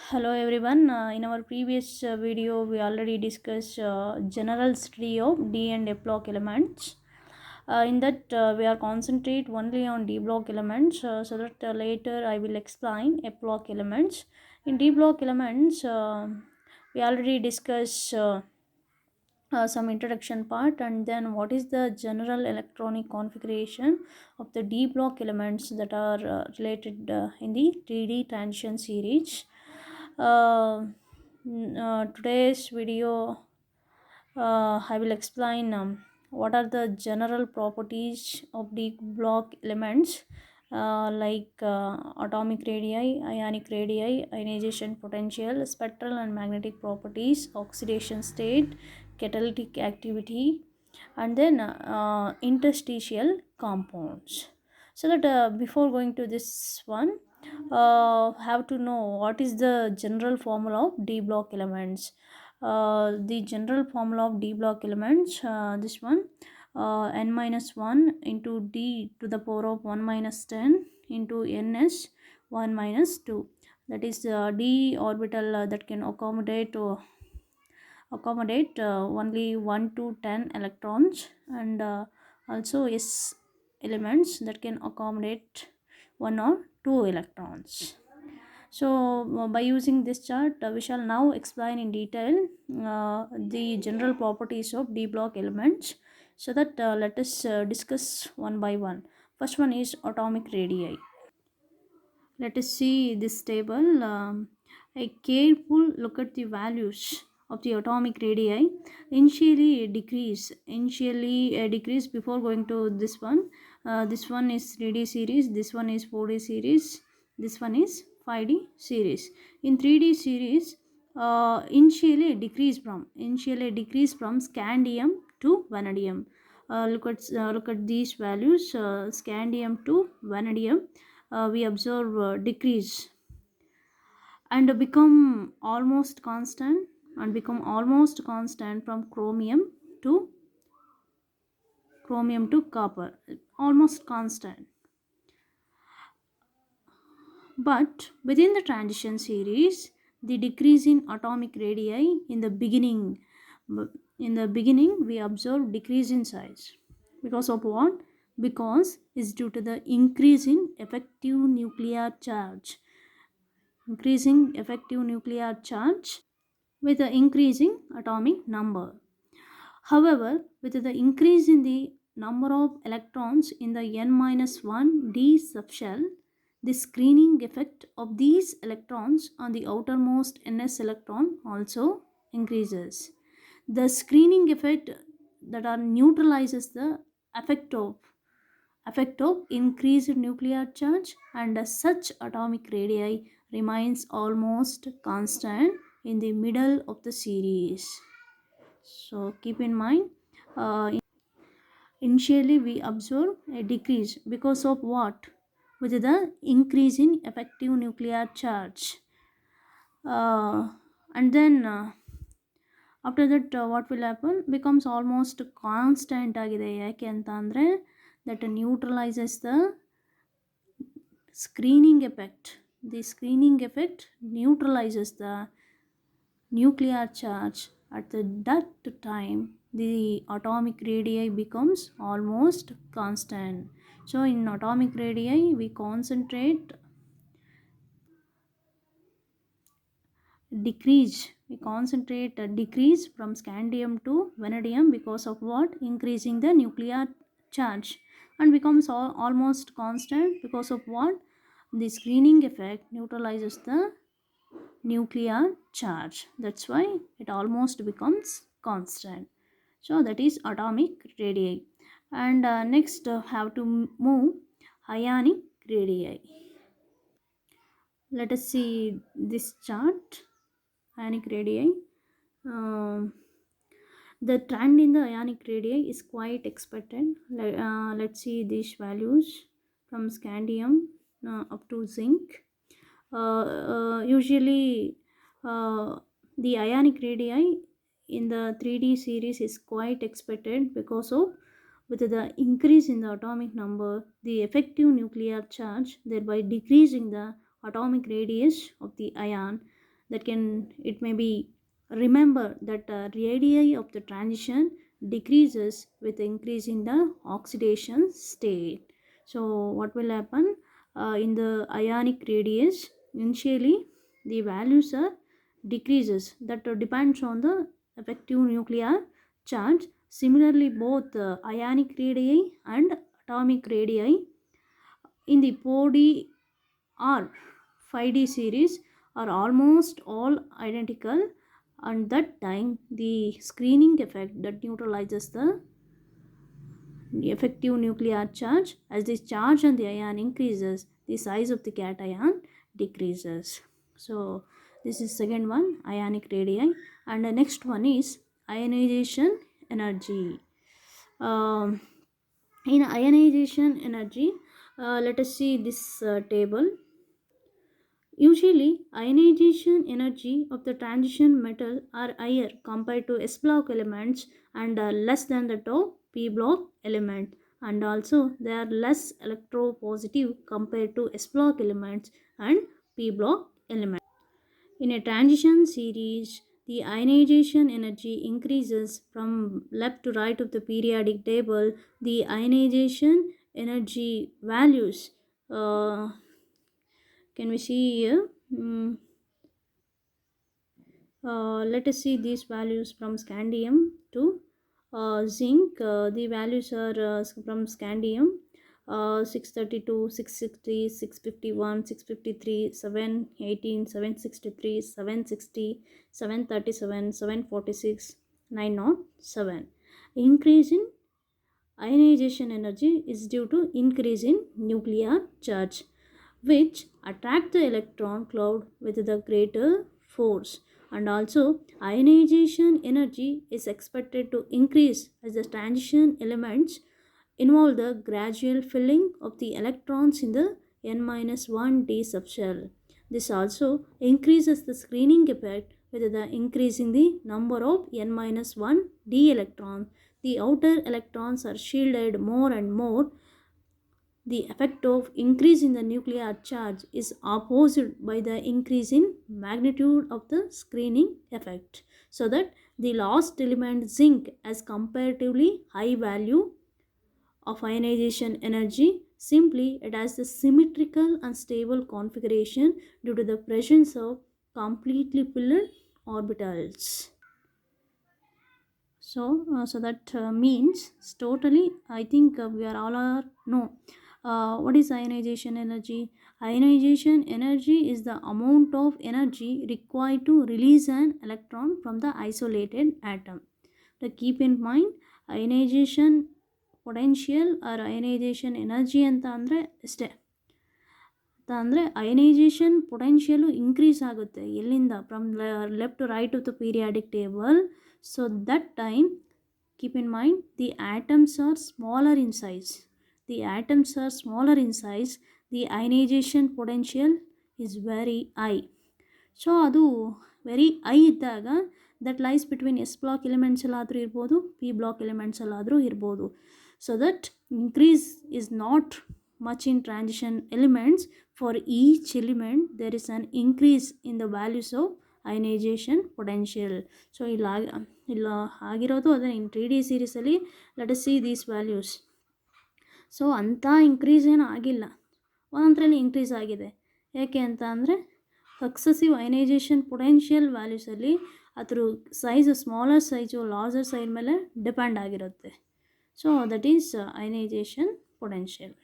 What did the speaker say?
Hello everyone. In our previous video, we already discussed general study of D and F block elements. In that, we are concentrate only on D block elements, so that later I will explain F block elements. In D block elements, we already discussed some introduction part, and then what is the general electronic configuration of the D block elements that are related in the 3D transition series. Today's video, I will explain what are the general properties of D block elements, like atomic radii, ionic radii, ionization potential, spectral and magnetic properties, oxidation state, catalytic activity, and then interstitial compounds. So that before going to this one, have to know what is the general formula of D block elements. The general formula of D block elements, this one, n minus 1 into D to the power of 1 minus 10 into ns 1 minus 2. That is D orbital that can accommodate only 1 to 10 electrons, and also s elements that can accommodate 1 or 2 electrons. So by using this chart, we shall now explain in detail the general properties of D block elements. So that let us discuss one by one. First one is atomic radii. Let us see this table. A careful look at the values of the atomic radii. Initially decrease before going to this one. This one is 3D series, this one is 4D series, this one is 5D series. In 3D series, initially decrease from scandium to vanadium. Look at these values. Scandium to vanadium, we observe decrease and become almost constant from chromium to copper, almost constant. But within the transition series, the decrease in atomic radii in the beginning we observe decrease in size. Because of what? Because it's due to the increase in effective nuclear charge. Increasing effective nuclear charge with the increasing atomic number. However, with the increase in the number of electrons in the n-1 d subshell, the screening effect of these electrons on the outermost ns electron also increases. The screening effect that are neutralizes the effect of increased nuclear charge, and such atomic radii remains almost constant in the middle of the series. So keep in mind, initially we observe a decrease because of what? With the increase in effective nuclear charge. And then after that, what will happen? Becomes almost constant ಆಗಿದೆ. ಯಾಕೆ ಅಂತ ಅಂದರೆ that neutralizes the screening effect. The screening effect neutralizes the nuclear charge. At that time, the atomic radii becomes almost constant. So in atomic radii, we concentrate a decrease from scandium to vanadium because of what? Increasing the nuclear charge, and becomes almost constant because of what? The screening effect neutralizes the nuclear charge. That's why it almost becomes constant. So that is atomic radii. And next have to move ionic radii. Let us see this chart. Ionic radii. The trend in the ionic radii is quite expected. Let's see these values from scandium up to zinc. Usually the ionic radii in the 3D series is quite expected because of with the increase in the atomic number, the effective nuclear charge, thereby decreasing the atomic radius of the ion. it may be remember that radii of the transition decreases with increase in the oxidation state. So what will happen in the ionic radius? Initially the values are decreases, that depends on the effective nuclear charge. Similarly, both ionic radii and atomic radii in the 4D or 5D series are almost all identical, and that time the screening effect that neutralizes the effective nuclear charge. As the charge on the ion increases, the size of the cation decreases. So this is second one, ionic radii. And the next one is ionization energy. um, in ionization energy, let us see this table. Usually, ionization energy of the transition metal are higher compared to s block elements and less than the p block element, and also they are less electropositive compared to s block elements and p block elements. In a transition series, the ionization energy increases from left to right of the periodic table. The ionization energy values can we see here? Let us see these values from scandium to zinc. The values are from scandium 632, 660, 651, 653, 718, 763, 760, 737, 746, 907. Increase in ionization energy is due to increase in nuclear charge, which attract the electron cloud with the greater force. And also ionization energy is expected to increase as the transition elements involve the gradual filling of the electrons in the n-1 d subshell. This also increases the screening effect with the increase in the number of n-1 d electrons. The outer electrons are shielded more and more. The effect of increase in the nuclear charge is opposed by the increase in magnitude of the screening effect, so that the last element zinc has comparatively high value of ionization energy. Simply it has the symmetrical and stable configuration due to the presence of completely filled orbitals. So that means totally, I think we are all are know what is ionization energy. Ionization energy is the amount of energy required to release an electron from the isolated atom. To keep in mind, ionization potential or ionization energy ಅಂತ ಅಂದರೆ ಇಷ್ಟೇ. ಅಂದರೆ ಅಯನೈಜೇಷನ್ potential increase ಆಗುತ್ತೆ ಎಲ್ಲಿಂದ, from left to right of the periodic table. So that time keep in mind the atoms are smaller in size. The atoms are smaller in size, the ionization potential is very high. So ಅದು very high ಇದ್ದಾಗ that lies between S block ಎಲಿಮೆಂಟ್ಸಲ್ಲಾದರೂ ಇರ್ಬೋದು, P block ಎಲಿಮೆಂಟ್ಸಲ್ಲಾದರೂ ಇರ್ಬೋದು. So that increase is not much in transition elements. For each element there is an increase in the values of ionization potential. So ಇಲ್ಲ ಆಗಿರೋದು ಅದೇ in 3D ಸೀರೀಸಲ್ಲಿ let us see these values. So ಅಂಥ increase ಏನು ಆಗಿಲ್ಲ, ಒಂದೊಂದರಲ್ಲಿ increase ಆಗಿದೆ. ಯಾಕೆ ಅಂತ ಅಂದರೆ ಸಕ್ಸಸಿವ್ ಅಯನೈಜೇಷನ್ ಪೊಟೆನ್ಷಿಯಲ್ ವ್ಯಾಲ್ಯೂಸಲ್ಲಿ ಅದ್ರ size smaller size larger size ಮೇಲೆ ಡಿಪೆಂಡ್ ಆಗಿರುತ್ತೆ. So that is ionization potential.